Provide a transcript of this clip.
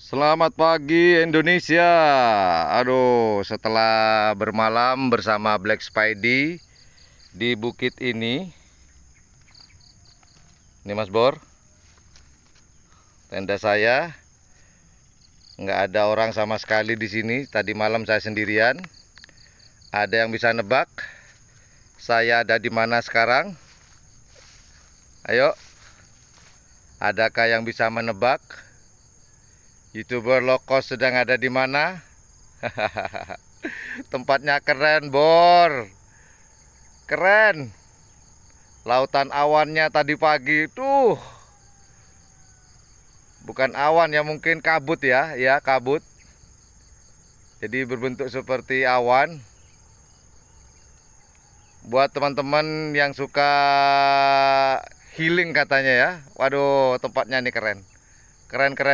Selamat pagi Indonesia. Aduh, setelah bermalam bersama Black Spidey di bukit ini Mas Bor, tenda saya nggak ada orang sama sekali di sini. Tadi malam saya sendirian. Ada yang bisa nebak saya ada di mana sekarang? Ayo, adakah yang bisa menebak? YouTuber low cost sedang ada di mana? Tempatnya keren, Bor. Keren. Lautan awannya tadi pagi tuh. Bukan awan ya, mungkin kabut ya, kabut. Jadi berbentuk seperti awan. Buat teman-teman yang suka healing katanya ya. Waduh, tempatnya ini keren. Keren-keren.